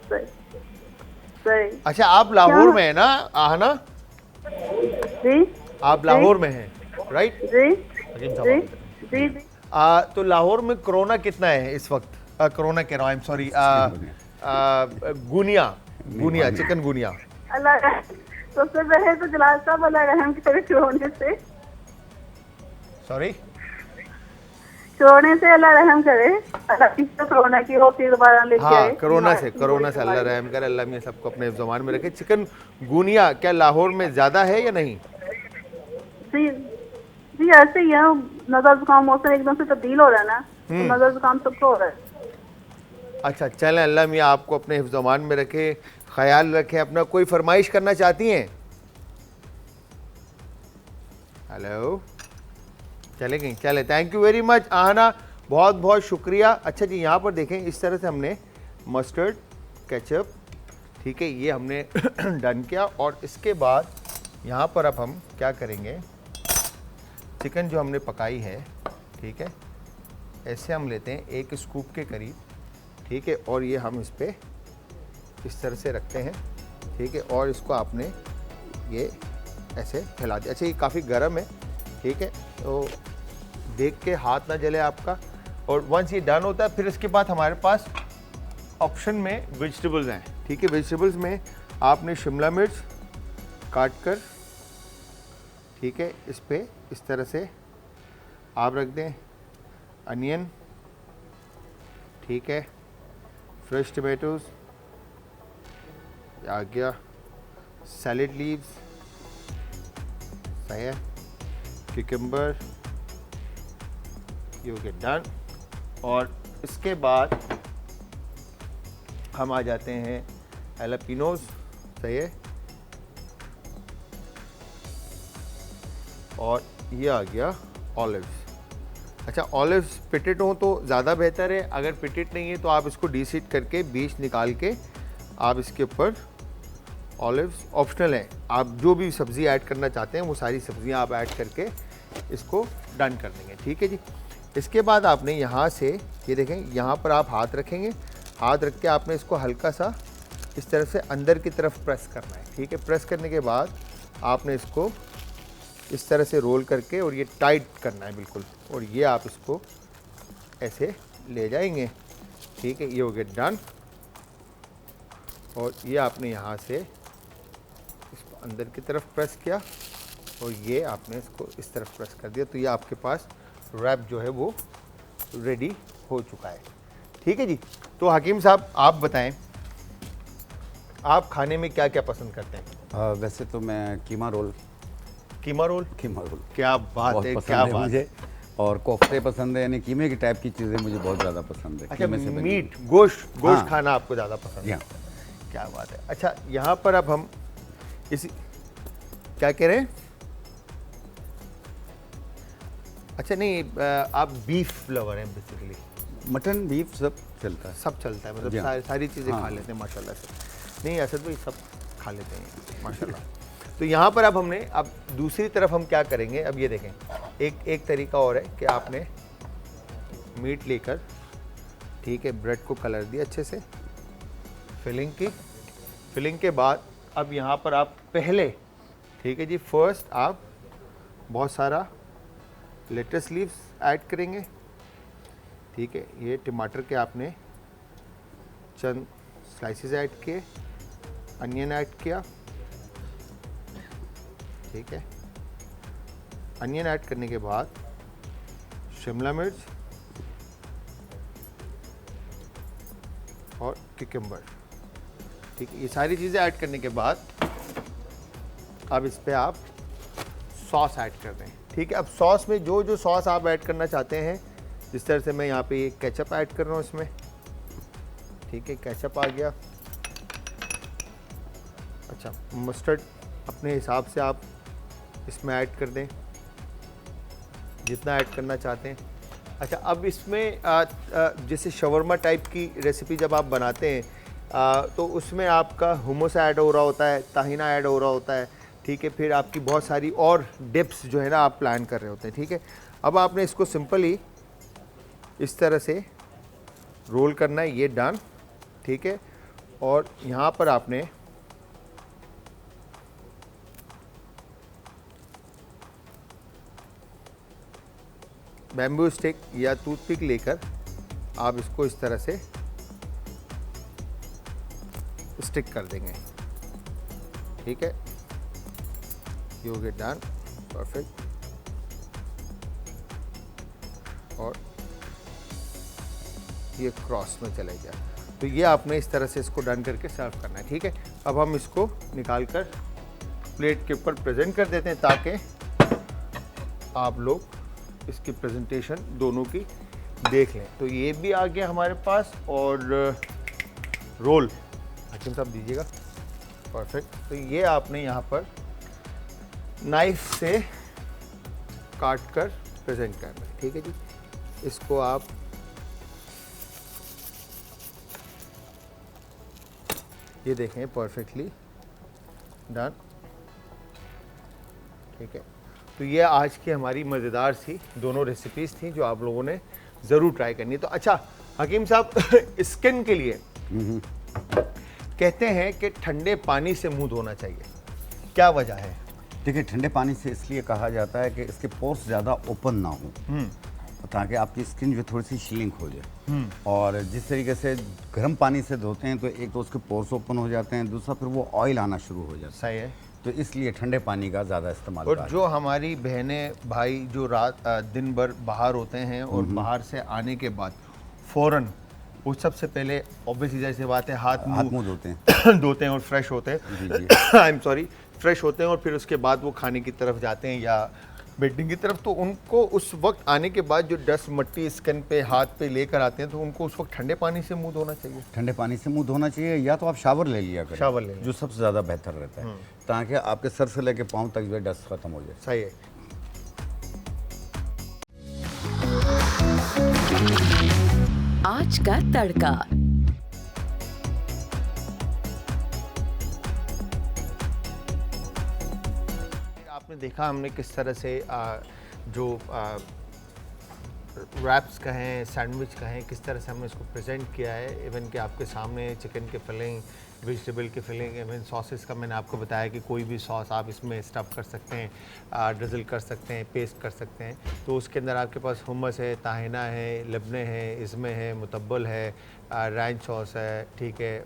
सही सही। अच्छा, आप लाहौर में है ना आहना? जी आप लाहौर में हैं, राइट? जी हकीम साहब, जी आप जी जी। तो लाहौर में कोरोना कितना है इस वक्त? कोरोना कह रहा हूँ, आई एम सॉरी, गुनिया, चिकन गुनिया। अल्लाह सबसे पहले तो जलाल साहब अल्लाह रहम करे छोड़ने से अल्लाह रहम करे। अल्लाह किसको कोरोना की हो फिर दोबारा लेके हाँ, आए। कोरोना से अल्लाह रहम करे, अल्लाह में सबको अपने ज़मान में रखे। चिकन गुनिया क्या लाहौर में ज़्यादा है या नहीं? जी जी ऐसे ही है, नजर जुकाम मौसम एकदम से तब्दील हो रहा है ना, तो नजर जुकाम सबको हो रहा है। अच्छा, चलें, अल्लाह मियाँ आपको अपने हिफ्ज़-ओ-अमान में रखे, ख्याल रखें अपना। कोई फरमाइश करना चाहती हैं? हेलो, चले गई? चले, thank you very much Aahna, बहुत बहुत शुक्रिया। अच्छा जी, यहाँ पर देखें, इस तरह से हमने मस्टर्ड, केचप, ठीक है, ये हमने डन किया। और इसके बाद यहाँ पर अब हम क्या करेंगे, चिकन जो हमने पकाई है, ठीक है, ऐसे हम लेते हैं 1 स्कूप के करीब, ठीक है, और ये हम इस पर इस तरह से रखते हैं, ठीक है, और इसको आपने ये ऐसे फैला दिया। अच्छा, ये काफ़ी गर्म है, ठीक है, तो देख के हाथ ना जले आपका। और वंस ये डन होता है, फिर इसके बाद हमारे पास ऑप्शन में वेजिटेबल्स हैं, ठीक है। वेजिटेबल्स में आपने शिमला मिर्च काट कर, ठीक है, इस पर इस तरह से आप रख दें, अनियन, ठीक है, फ्रेश टमाटोज आ गया, सैलेड लीव्स, सही है, क्यूकम्बर, ये हो गया डन। और इसके बाद हम आ जाते हैं एलापिनोज, सही है, और ये आ गया ऑलिव्स। अच्छा, ऑलिव्स पिटेट हो तो ज़्यादा बेहतर है, अगर पिटेट नहीं है तो आप इसको डीसीड करके बीज निकाल के आप इसके ऊपर ऑलिव्स, ऑप्शनल है, आप जो भी सब्ज़ी ऐड करना चाहते हैं वो सारी सब्ज़ियां आप ऐड करके इसको डन कर देंगे, ठीक है जी। इसके बाद आपने यहाँ से ये देखें, यहाँ पर आप हाथ रखेंगे, हाथ रख के आपने इसको हल्का सा इस तरह से अंदर की तरफ प्रेस करना है, ठीक है। प्रेस करने के बाद आपने इसको इस तरह से रोल करके और ये टाइट करना है बिल्कुल, और ये आप इसको ऐसे ले जाएंगे, ठीक है, ये हो गया डन। और ये आपने यहाँ से इसको अंदर की तरफ प्रेस किया और ये आपने इसको इस तरफ प्रेस कर दिया, तो ये आपके पास रैप जो है वो रेडी हो चुका है। ठीक है जी। तो हकीम साहब आप बताएं, आप खाने में क्या क्या पसंद करते हैं? वैसे तो मैं कीमा रोल कीमा रोल। क्या बात बहुत है, पसंद क्या है बात मुझे, और कोफ्ते पसंद है, यानी कीमे की टाइप की चीज़ें मुझे बहुत ज़्यादा पसंद है। अच्छा, कीमे से बनी मीट गोश्त हाँ। खाना आपको ज़्यादा पसंद है? या क्या बात है। अच्छा, यहाँ पर अब हम इसी क्या कह रहे हैं? अच्छा नहीं, आप बीफ लवर हैं बेसिकली? मटन बीफ सब चलता है। सब चलता है, मतलब जी हाँ। सारी चीज़ें हाँ। खा लेते हैं माशाल्लाह से। नहीं असद भाई, सब खा लेते हैं माशाल्लाह। तो यहाँ पर अब हमने, अब दूसरी तरफ हम क्या करेंगे, अब ये देखें, एक तरीका और है कि आपने मीट लेकर, ठीक है, ब्रेड को कलर दिया अच्छे से, फिलिंग के बाद अब यहाँ पर आप पहले, ठीक है जी, फर्स्ट आप बहुत सारा लेटस लीव्स ऐड करेंगे। ठीक है, ये टमाटर के आपने चंद स्लाइसेस ऐड किए, अनियन ऐड किया। ठीक है, अनियन ऐड करने के बाद शिमला मिर्च और क्यूकम्बर। ठीक है, ये सारी चीज़ें ऐड करने के बाद अब इस पे आप सॉस ऐड कर दें। ठीक है, अब सॉस में जो जो सॉस आप ऐड करना चाहते हैं, जिस तरह से मैं यहाँ पे ये केचप ऐड कर रहा हूँ इसमें। ठीक है, केचप आ गया। अच्छा, मस्टर्ड अपने हिसाब से आप इसमें ऐड कर दें, जितना ऐड करना चाहते हैं। अच्छा, अब इसमें जैसे शवरमा टाइप की रेसिपी जब आप बनाते हैं तो उसमें आपका हुमस ऐड हो रहा होता है, ताहिना ऐड हो रहा होता है। ठीक है, फिर आपकी बहुत सारी और डिप्स जो है ना आप प्लान कर रहे होते हैं। ठीक है, अब आपने इसको सिंपली इस तरह से रोल करना है, ये डन। ठीक है, और यहाँ पर आपने बैम्बू स्टिक या टूथपिक लेकर आप इसको इस तरह से स्टिक कर देंगे। ठीक है, यू गेट डन, परफेक्ट। और ये क्रॉस में चले गया, तो ये आपने इस तरह से इसको डन करके सर्व करना है। ठीक है, अब हम इसको निकाल कर प्लेट के ऊपर प्रेजेंट कर देते हैं ताकि आप लोग इसकी प्रेजेंटेशन दोनों की देख लें। तो ये भी आ गया हमारे पास, और रोल हकीम साहब दीजिएगा, परफेक्ट। तो ये आपने यहाँ पर नाइफ से काट कर प्रेजेंट करना है। ठीक है जी, इसको आप ये देखें, परफेक्टली डन। ठीक है, तो ये आज की हमारी मज़ेदार सी दोनों रेसिपीज़ थी जो आप लोगों ने ज़रूर ट्राई करनी है। तो अच्छा हकीम साहब, स्किन के लिए कहते हैं कि ठंडे पानी से मुंह धोना चाहिए, क्या वजह है? देखिए, ठंडे पानी से इसलिए कहा जाता है कि इसके पोर्स ज़्यादा ओपन ना हो, ताकि आपकी स्किन जो थोड़ी सी श्रिंक हो जाए। और जिस तरीके से गर्म पानी से धोते हैं तो एक तो उसके पोर्स ओपन हो जाते हैं, दूसरा फिर वो ऑयल आना शुरू हो जाता है। सही है, तो इसलिए ठंडे पानी का ज़्यादा इस्तेमाल। और जो हमारी बहनें भाई जो रात दिन भर बाहर होते हैं और बाहर से आने के बाद फ़ौरन वो सबसे पहले ऑब्वियसली जैसे बात है हाथ मुंह धोते हैं धोते हैं और फ्रेश होते हैं। जी जी। आई एम सॉरी, फ्रेश होते हैं और फिर उसके बाद वो खाने की तरफ जाते हैं या बेडिंग की तरफ। तो उनको उस वक्त आने के बाद जो डस्ट मट्टी स्किन पे हाथ पे लेकर आते हैं, तो उनको उस वक्त ठंडे पानी से मुंह धोना चाहिए। ठंडे पानी से मुंह धोना चाहिए, या तो आप शावर ले लिया करें, शावर ले लें। जो सबसे ज़्यादा बेहतर रहता है, ताकि आपके सर से लेके पाँव तक जो डस्ट खत्म हो जाए। सही है। आज का तड़का। आपने देखा हमने किस तरह से जो रैप्स कहें, सैंडविच कहें, किस तरह से हमने इसको प्रेजेंट किया है। इवन कि आपके सामने चिकन के फिलिंग, वेजिटेबल के फिलिंग, इवन सॉसेस का मैंने आपको बताया कि कोई भी सॉस आप इसमें स्टफ़ कर सकते हैं, ड्रिज़ल कर सकते हैं, पेस्ट कर सकते हैं। तो उसके अंदर आपके पास हुमस है, ताहिना है, लबने है, इज़मे है, मुतब्बल है, रैंच सॉस है, ठीक है,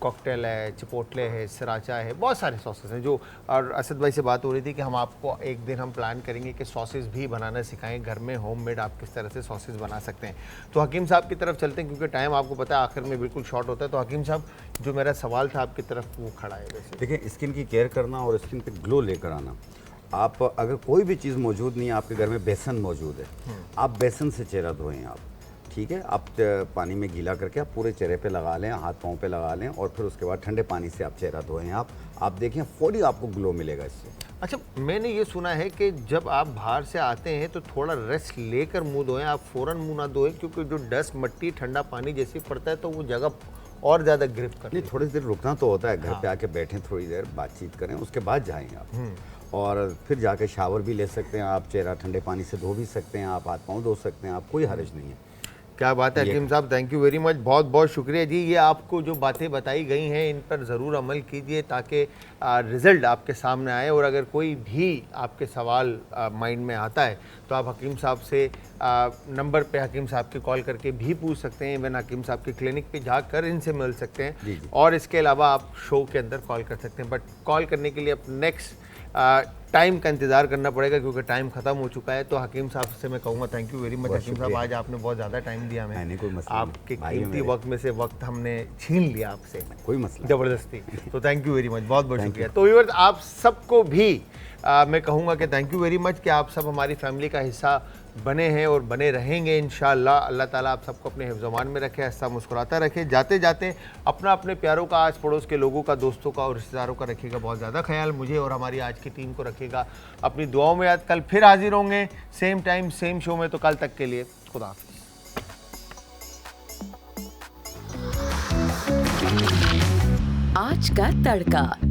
कॉकटेल है, चिपोटले है, सराचा है, बहुत सारे सॉसेस हैं जो। और असद भाई से बात हो रही थी कि हम आपको एक दिन हम प्लान करेंगे कि सॉसेस भी बनाना सिखाएं घर में, होममेड आप किस तरह से सॉसेस बना सकते हैं। तो हकीम साहब की तरफ चलते हैं क्योंकि टाइम आपको पता है आखिर में बिल्कुल शॉर्ट होता है। तो हकीम साहब, जो मेरा सवाल था आपकी तरफ वो खड़ा है वैसे। देखिए, स्किन की केयर करना और स्किन पे ग्लो लेकर आना, आप अगर कोई भी चीज़ मौजूद नहीं है, आपके घर में बेसन मौजूद है, आप बेसन से चेहरा धोएं आप, ठीक है। आप पानी में गीला करके आप पूरे चेहरे पे लगा लें, हाथ पाँव पे लगा लें, और फिर उसके बाद ठंडे पानी से आप चेहरा धोएं आप देखें फौरी आपको ग्लो मिलेगा इससे। अच्छा, मैंने ये सुना है कि जब आप बाहर से आते हैं तो थोड़ा रेस्ट लेकर मुंह धोएं, आप फ़ौरन मुंह ना धोएं, क्योंकि जो डस्ट, मिट्टी, ठंडा पानी जैसे पड़ता है तो वो जगह और ज़्यादा गिरफ्त करती नहीं, है। थोड़ी देर रुकना तो होता है, घर पे आके बैठें, थोड़ी देर बातचीत करें, उसके बाद जाएँ आप, और फिर जाके शावर भी ले सकते हैं आप, चेहरा ठंडे पानी से धो भी सकते हैं आप, हाथ पाँव धो सकते हैं आप, कोई हर्ज नहीं है। क्या बात है हकीम साहब, थैंक यू वेरी मच, बहुत बहुत शुक्रिया जी। ये आपको जो बातें बताई गई हैं इन पर ज़रूर अमल कीजिए ताकि रिज़ल्ट आपके सामने आए। और अगर कोई भी आपके सवाल माइंड में आता है तो आप हकीम साहब से नंबर पे हकीम साहब के कॉल करके भी पूछ सकते हैं, इवन हकीम साहब के क्लिनिक पे जाकर इनसे मिल सकते हैं। जी, जी। और इसके अलावा आप शो के अंदर कॉल कर सकते हैं, बट कॉल करने के लिए अब नेक्स्ट टाइम का इंतज़ार करना पड़ेगा क्योंकि टाइम ख़त्म हो चुका है। तो हकीम साहब से मैं कहूँगा थैंक यू वेरी मच हकीम साहब, आज आपने बहुत ज़्यादा टाइम दिया हमें, नहीं, कोई मसला नहीं। आपके भाई कीमती मेरे। वक्त में से वक्त हमने छीन लिया आपसे, कोई मसला ज़बरदस्ती। तो थैंक यू वेरी मच, बहुत बहुत Thank शुक्रिया। you। तो व्यूअर्स, आप सबको भी मैं कहूँगा कि थैंक यू वेरी मच कि आप सब हमारी फैमिली का हिस्सा बने हैं और बने रहेंगे इंशाअल्लाह। अल्लाह ताला आप सबको अपने हिफ्ज़-ओ-मान में रखे, हंसता मुस्कुराता रखे। जाते जाते अपना, अपने प्यारों का, आस पड़ोस के लोगों का, दोस्तों का और रिश्तेदारों का रखिएगा बहुत ज़्यादा ख्याल। मुझे और हमारी आज की टीम को रखिएगा अपनी दुआओं में याद। कल फिर हाजिर होंगे सेम टाइम सेम शो में, तो कल तक के लिए खुदा हाफ़िज़। आज का तड़का।